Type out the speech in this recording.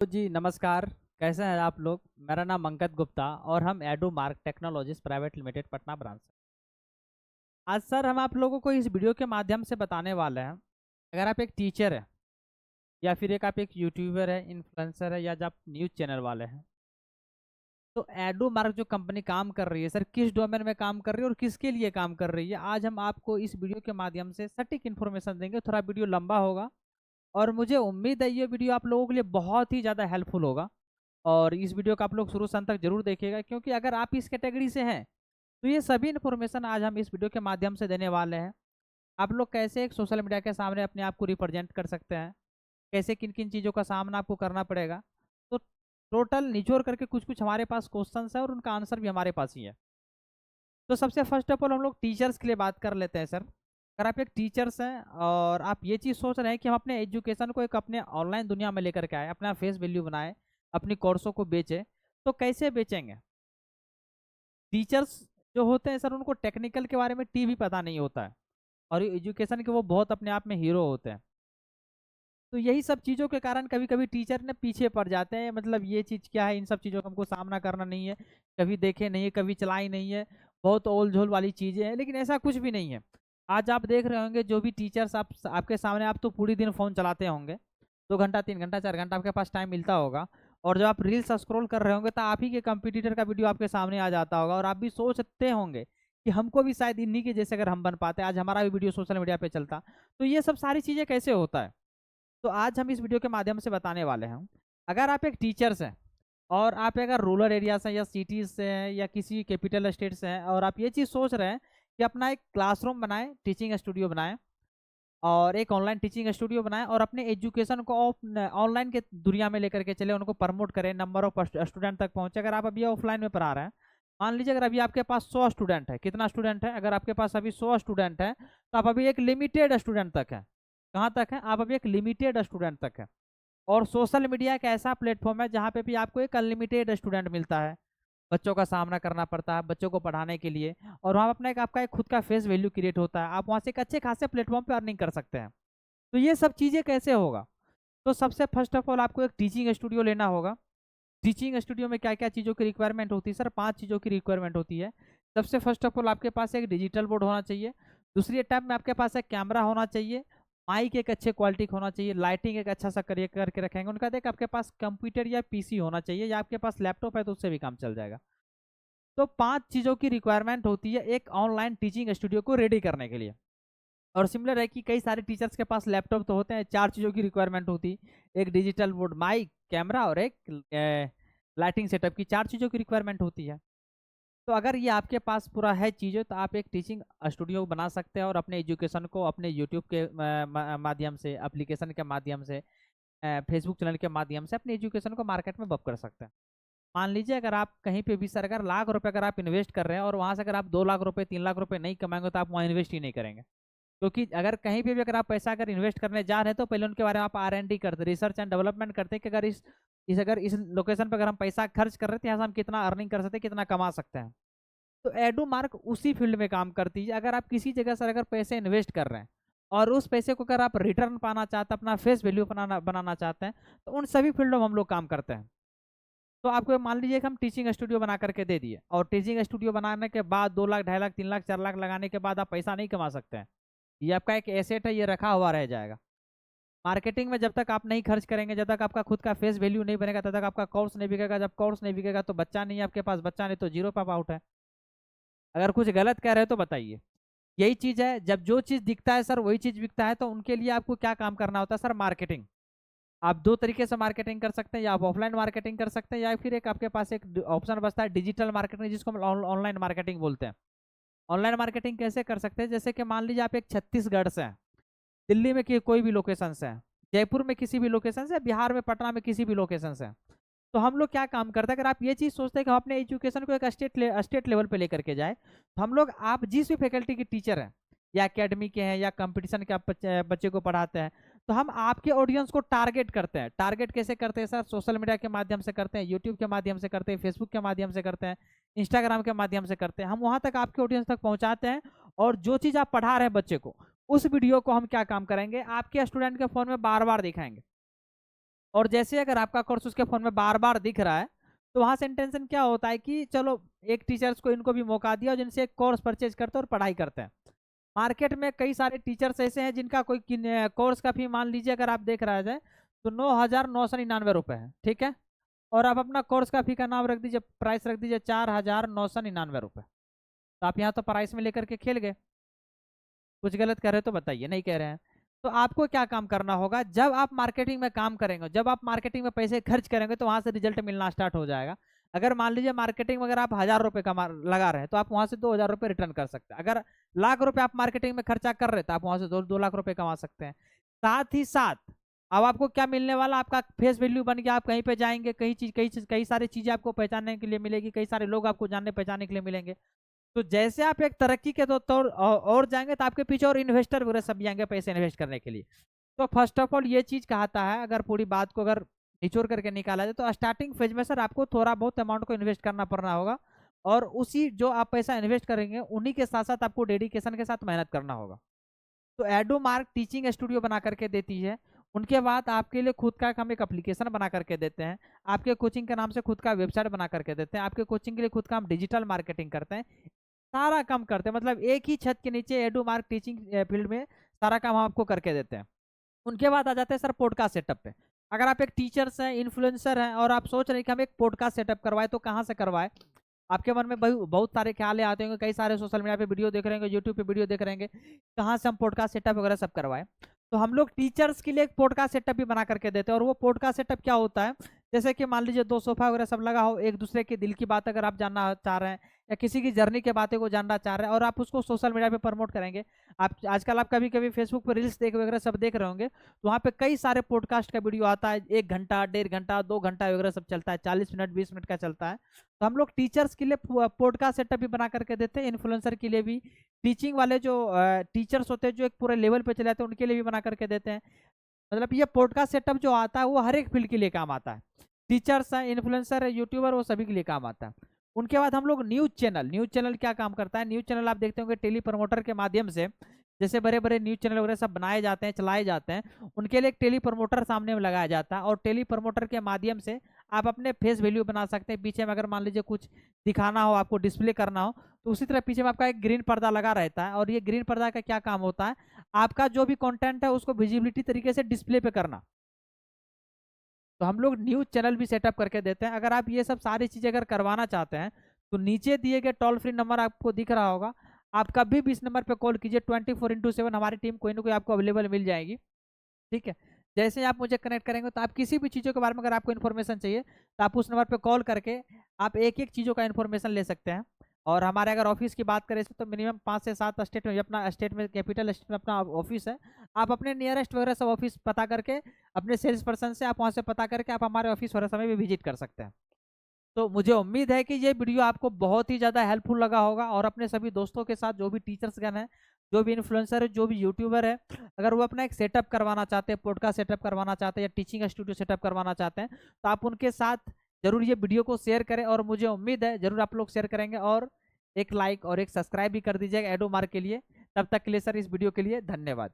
तो जी नमस्कार। कैसे हैं आप लोग? मेरा नाम अंकित गुप्ता और हम edu mark technologies private limited Patna branch से। आज सर हम आप लोगों को इस वीडियो के माध्यम से बताने वाले हैं, अगर आप एक टीचर हैं या फिर आप एक यूट्यूबर है, इन्फ्लुएंसर है, या जब आप न्यूज़ चैनल वाले हैं, तो एडू मार्क जो कंपनी काम कर रही है सर, किस डोमेन में काम कर रही है और किसके लिए काम कर रही है, आज हम आपको इस वीडियो के माध्यम से सटीक इन्फॉर्मेशन देंगे। थोड़ा वीडियो लंबा होगा और मुझे उम्मीद है ये वीडियो आप लोगों के लिए बहुत ही ज़्यादा हेल्पफुल होगा। और इस वीडियो को आप लोग शुरू से अंत तक जरूर देखिएगा, क्योंकि अगर आप इस कैटेगरी से हैं तो ये सभी इन्फॉर्मेशन आज हम इस वीडियो के माध्यम से देने वाले हैं। आप लोग कैसे एक सोशल मीडिया के सामने अपने आप को रिप्रेजेंट कर सकते हैं, कैसे किन किन चीज़ों का सामना आपको करना पड़ेगा, तो टोटल निचोड़ करके कुछ कुछ हमारे पास क्वेश्चंस है और उनका आंसर भी हमारे पास ही है। तो सबसे फर्स्ट ऑफ ऑल हम लोग टीचर्स के लिए बात कर लेते हैं सर। अगर आप एक टीचर्स हैं और आप ये चीज़ सोच रहे हैं कि हम अपने एजुकेशन को एक अपने ऑनलाइन दुनिया में लेकर के आए, अपना फेस वैल्यू बनाए, अपनी कोर्सों को बेचे, तो कैसे बेचेंगे? टीचर्स जो होते हैं सर, उनको टेक्निकल के बारे में भी पता नहीं होता है और एजुकेशन के वो बहुत अपने आप में हीरो होते हैं। तो यही सब चीज़ों के कारण कभी कभी टीचर ने पीछे पड़ जाते हैं, मतलब ये चीज़ क्या है, इन सब चीज़ों का हमको सामना करना नहीं है, कभी देखे नहीं है, कभी चलाई नहीं है, बहुत ओल झोल वाली चीज़ें हैं। लेकिन ऐसा कुछ भी नहीं है। आज आप देख रहे होंगे जो भी टीचर्स आपके सामने, आप तो पूरी दिन फ़ोन चलाते होंगे, 2 घंटा 3 घंटा 4 घंटा आपके पास टाइम मिलता होगा, और जब आप रील्स स्क्रॉल कर रहे होंगे तो आप ही के कंपटीटर का वीडियो आपके सामने आ जाता होगा और आप भी सोचते होंगे कि हमको भी शायद इन्हीं के जैसे अगर हम बन पाते, आज हमारा भी वीडियो सोशल मीडिया पे चलता। तो ये सब सारी चीज़ें कैसे होता है, तो आज हम इस वीडियो के माध्यम से बताने वाले हैं। अगर आप एक टीचर्स हैं और आप अगर रूरल एरिया से या सिटीज़ से हैं या किसी कैपिटल स्टेट से हैं और आप ये चीज़ सोच रहे हैं कि अपना एक क्लासरूम बनाएं, टीचिंग स्टूडियो बनाएं और एक ऑनलाइन टीचिंग स्टूडियो बनाएं और अपने एजुकेशन को ऑनलाइन के दुनिया में लेकर के चले, उनको प्रमोट करें, नंबर ऑफ स्टूडेंट तक पहुंचे। अगर आप अभी ऑफलाइन में पढ़ा रहे हैं, मान लीजिए अगर अभी आपके पास 100 स्टूडेंट है, कितना स्टूडेंट है, अगर आपके पास अभी 100 स्टूडेंट है तो आप अभी एक लिमिटेड स्टूडेंट तक है। कहाँ तक है? आप अभी एक लिमिटेड स्टूडेंट तक है। और सोशल मीडिया एक ऐसा प्लेटफॉर्म है जहाँ पे भी आपको एक अनलिमिटेड स्टूडेंट मिलता है, बच्चों का सामना करना पड़ता है बच्चों को पढ़ाने के लिए, और वहाँ अपना एक आपका एक खुद का फेस वैल्यू क्रिएट होता है, आप वहाँ से एक अच्छे खासे प्लेटफॉर्म पे अर्निंग कर सकते हैं। तो ये सब चीज़ें कैसे होगा? तो सबसे फर्स्ट ऑफ ऑल आपको एक टीचिंग स्टूडियो लेना होगा। टीचिंग स्टूडियो में क्या क्या चीज़ों की रिक्वायरमेंट होती है सर? 5 चीज़ों की रिक्वायरमेंट होती है। सबसे फर्स्ट ऑफ ऑल आपके पास एक डिजिटल बोर्ड होना चाहिए। दूसरी टैब में आपके पास एक कैमरा होना चाहिए। माइक एक अच्छे क्वालिटी का होना चाहिए। लाइटिंग एक अच्छा सा करिए करके रखेंगे। उनका देख आपके पास कंप्यूटर या पीसी होना चाहिए, या आपके पास लैपटॉप है तो उससे भी काम चल जाएगा। तो 5 चीज़ों की रिक्वायरमेंट होती है एक ऑनलाइन टीचिंग स्टूडियो को रेडी करने के लिए। और सिमिलर है कि कई सारे टीचर्स के पास लैपटॉप तो होते हैं, 4 चीज़ों की रिक्वायरमेंट होती है, एक डिजिटल बोर्ड, माइक, कैमरा और एक लाइटिंग सेटअप की 4 चीज़ों की रिक्वायरमेंट होती है। तो अगर ये आपके पास पूरा है चीज़ें, तो आप एक टीचिंग स्टूडियो बना सकते हैं और अपने एजुकेशन को अपने यूट्यूब के माध्यम से, एप्लीकेशन के माध्यम से, फेसबुक चैनल के माध्यम से अपने एजुकेशन को मार्केट में बप कर सकते हैं। मान लीजिए अगर आप कहीं पे भी सर अगर लाख रुपए अगर आप इन्वेस्ट कर रहे हैं और वहाँ से अगर आप 2 लाख रुपए 3 लाख रुपए नहीं कमाएंगे तो आप वहाँ इन्वेस्ट ही नहीं करेंगे। क्योंकि अगर कहीं पे भी अगर आप पैसा अगर इन्वेस्ट करने जा रहे हैं तो पहले उनके बारे में आप R&D करते, रिसर्च एंड डेवलपमेंट करते हैं कि अगर इस लोकेशन पर अगर हम पैसा खर्च कर रहे थे, यहाँ से हम कितना अर्निंग कर सकते हैं, कितना कमा सकते हैं। तो एडू मार्क उसी फील्ड में काम करती है। अगर आप किसी जगह से अगर पैसे इन्वेस्ट कर रहे हैं और उस पैसे को अगर आप रिटर्न पाना चाहते हैं, अपना फेस वैल्यू बनाना बनाना चाहते हैं, तो उन सभी फील्डों में हम लोग काम करते हैं। तो आपको मान लीजिए कि हम टीचिंग स्टूडियो बना करके दे दिए और टीचिंग स्टूडियो बनाने के बाद 2 लाख 2.5 लाख 3 लाख 4 लाख लगाने के बाद आप पैसा नहीं कमा सकते हैं। ये आपका एक एसेट है, ये रखा हुआ रह जाएगा। मार्केटिंग में जब तक आप नहीं खर्च करेंगे, जब तक आपका खुद का फेस वैल्यू नहीं बनेगा, तब तक आपका कोर्स नहीं बिकेगा। जब कोर्स नहीं बिकेगा तो बच्चा नहीं है आपके पास, बच्चा नहीं तो जीरो पे आउट है। अगर कुछ गलत कह रहे हो तो बताइए। यही चीज़ है, जब जो चीज़ दिखता है सर वही चीज़ बिकता है, तो उनके लिए आपको क्या काम करना होता है सर? मार्केटिंग। आप 2 तरीके से मार्केटिंग कर सकते हैं, या आप ऑफलाइन मार्केटिंग कर सकते हैं, या फिर एक आपके पास एक ऑप्शन बचता है डिजिटल मार्केटिंग, जिसको हम ऑनलाइन मार्केटिंग बोलते हैं। ऑनलाइन मार्केटिंग कैसे कर सकते हैं? जैसे कि मान लीजिए आप एक छत्तीसगढ़ से हैं, दिल्ली में कोई भी लोकेशन से है, जयपुर में किसी भी लोकेशन से, बिहार में पटना में किसी भी लोकेशन से है, तो हम लोग क्या काम करते हैं? अगर आप ये चीज़ सोचते हैं कि हम अपने एजुकेशन को एक स्टेट लेवल पे लेकर के जाए, तो हम लोग, आप जिस भी फैकल्टी के टीचर हैं या एकेडमी के हैं या कंपटीशन के आप बच्चे को पढ़ाते हैं, तो हम आपके ऑडियंस को टारगेट करते हैं। टारगेट कैसे करते हैं सर? सोशल मीडिया के माध्यम से करते हैं, यूट्यूब के माध्यम से करते हैं, फेसबुक के माध्यम से करते हैं, इंस्टाग्राम के माध्यम से करते हैं। हम वहाँ तक आपके ऑडियंस तक पहुँचाते हैं, और जो चीज़ आप पढ़ा रहे हैं बच्चे को, उस वीडियो को हम क्या काम करेंगे? आपके स्टूडेंट के फ़ोन में बार बार दिखाएंगे। और जैसे अगर आपका कोर्स उसके फ़ोन में बार बार दिख रहा है, तो वहाँ से इंटेंशन क्या होता है कि चलो एक टीचर्स को इनको भी मौका दिया और जिनसे एक कोर्स परचेज करते हैं और पढ़ाई करते हैं। मार्केट में कई सारे टीचर्स ऐसे हैं जिनका कोई कोर्स का फी मान लीजिए अगर आप देख रहा जाए तो 9,999 है, ठीक है। और आप अपना कोर्स का फी का नाम रख दीजिए, प्राइस रख दीजिए 4,999 तो आप यहाँ तो प्राइस में लेकर के खेल गए। कुछ गलत कर रहे हो तो बताइए, नहीं कह रहे हैं। तो आपको क्या काम करना होगा, जब आप मार्केटिंग में काम करेंगे, जब आप मार्केटिंग में पैसे खर्च करेंगे तो वहां से रिजल्ट मिलना स्टार्ट हो जाएगा। अगर मान लीजिए मार्केटिंग में अगर आप 1,000 रुपये कमा लगा रहे हैं तो आप वहां से 2,000 रुपये रिटर्न कर सकते हैं। अगर लाख रुपए आप मार्केटिंग में खर्चा कर रहे हैं तो आप वहां से 2 लाख रुपए कमा सकते हैं। साथ ही साथ अब आपको क्या मिलने वाला, आपका फेस वैल्यू बन गया। आप कहीं पे जाएंगे, कई सारी चीजें आपको पहचानने के लिए मिलेगी, कई सारे लोग आपको जानने पहचानने के लिए मिलेंगे। तो जैसे आप एक तरक्की के तौर और जाएंगे तो आपके पीछे और इन्वेस्टर वगैरह सब भी आएंगे पैसे इन्वेस्ट करने के लिए। तो फर्स्ट ऑफ ऑल ये चीज कहता है, अगर पूरी बात को अगर निचोड़ करके निकाला जाए तो स्टार्टिंग फेज में सर आपको थोड़ा बहुत अमाउंट को इन्वेस्ट करना पड़ना होगा, और उसी जो आप पैसा इन्वेस्ट करेंगे उन्हीं के साथ साथ आपको डेडिकेशन के साथ मेहनत करना होगा। तो एडो मार्क टीचिंग स्टूडियो बना करके देती है। उनके बाद आपके लिए खुद का हम एक एप्लीकेशन बना करके देते हैं, आपके कोचिंग के नाम से खुद का वेबसाइट बना करके देते हैं, आपके कोचिंग के लिए खुद का हम डिजिटल मार्केटिंग करते हैं, सारा काम करते हैं। मतलब एक ही छत के नीचे एडू मार्क टीचिंग फील्ड में सारा काम हम आपको करके देते हैं। उनके बाद आ जाते हैं सर पॉडकास्ट सेटअप पे। अगर आप एक टीचर्स हैं, इन्फ्लुएंसर हैं और आप सोच रहे हैं कि हम एक पॉडकास्ट सेटअप करवाए तो कहाँ से करवाए, आपके मन में बहुत सारे ख्याल आते होंगे, कई सारे सोशल मीडिया पे वीडियो देख रहे होंगे, यूट्यूब पे वीडियो देख रहे होंगे, कहाँ से हम पॉडकास्ट सेटअप वगैरह सब करवाए। तो हम लोग टीचर्स के लिए एक पॉडकास्ट सेटअप भी बना करके देते हैं। और वो पॉडकास्ट सेटअप क्या होता है, जैसे कि मान लीजिए 2 सोफा वगैरह सब लगा हो, एक दूसरे के दिल की बात अगर आप जानना चाह रहे हैं या किसी की जर्नी के बातें को जानना चाह रहे हैं और आप उसको सोशल मीडिया पे प्रमोट करेंगे। आप आजकल आप कभी कभी फेसबुक पर रील्स देख वगैरह सब देख रहे होंगे, तो वहाँ पे कई सारे पॉडकास्ट का वीडियो आता है, 1 घंटा 1.5 घंटा 2 घंटा वगैरह सब चलता है, 40 मिनट 20 मिनट का चलता है। तो हम लोग टीचर्स के लिए पॉडकास्ट सेटअप भी बना करके देते हैं, इन्फ्लुएंसर के लिए भी, टीचिंग वाले जो टीचर्स होते हैं जो एक पूरे लेवल पे चले जाते हैं उनके लिए भी बना करके देते हैं। मतलब ये पॉडकास्ट सेटअप जो आता है वो हर एक फील्ड के लिए काम आता है, टीचर्स है, इन्फ्लुएंसर है, यूट्यूबर, वो सभी के लिए काम आता है। उनके बाद हम लोग न्यूज चैनल क्या काम करता है, न्यूज चैनल आप देखते होंगे टेली प्रमोटर के माध्यम से, जैसे बड़े बड़े न्यूज चैनल वगैरह सब बनाए जाते हैं, चलाए जाते हैं, उनके लिए एक टेली प्रमोटर सामने में लगाया जाता है। और टेली प्रमोटर के माध्यम से आप अपने फेस वैल्यू बना सकते हैं। पीछे में अगर मान लीजिए कुछ दिखाना हो, आपको डिस्प्ले करना हो, तो उसी तरह पीछे में आपका एक ग्रीन पर्दा लगा रहता है। और ये ग्रीन पर्दा का क्या काम होता है, आपका जो भी कंटेंट है उसको विजिबिलिटी तरीके से डिस्प्ले पे करना। तो हम लोग न्यूज चैनल भी सेटअप करके देते हैं। अगर आप ये सब सारी चीज़ें अगर करवाना चाहते हैं तो नीचे दिए गए टोल फ्री नंबर आपको दिख रहा होगा, आप कभी भी इस नंबर पे कॉल कीजिए, 24x7 हमारी टीम कोई ना कोई आपको अवेलेबल मिल जाएगी, ठीक है। जैसे आप मुझे कनेक्ट करेंगे तो आप किसी भी चीज़ों के बारे में अगर आपको इन्फॉर्मेशन चाहिए तो आप उस नंबर पे कॉल करके आप एक एक चीज़ों का इन्फॉर्मेशन ले सकते हैं। और हमारे अगर ऑफिस की बात करें तो मिनिमम 5 से 7 स्टेट में, अपना स्टेट में, कैपिटल स्टेट में अपना ऑफिस है। आप अपने नियरेस्ट वगैरह सब ऑफिस पता करके अपने सेल्स पर्सन से आप वहाँ से पता करके आप हमारे ऑफिस वगैरह समय भी विजिट कर सकते हैं। तो मुझे उम्मीद है कि ये वीडियो आपको बहुत ही ज़्यादा हेल्पफुल लगा होगा, और अपने सभी दोस्तों के साथ, जो भी टीचर्स गण हैं, जो भी इन्फ्लुएंसर है, जो भी यूट्यूबर है, अगर वो अपना एक सेटअप करवाना चाहते हैं, पॉडकास्ट सेटअप करवाना चाहते हैं या टीचिंग स्टूडियो सेटअप करवाना चाहते हैं, तो आप उनके साथ जरूर ये वीडियो को शेयर करें। और मुझे उम्मीद है जरूर आप लोग शेयर करेंगे, और एक लाइक और एक सब्सक्राइब भी कर दीजिएगा एडो मार्क के लिए। तब तक के लिए सर इस वीडियो के लिए धन्यवाद।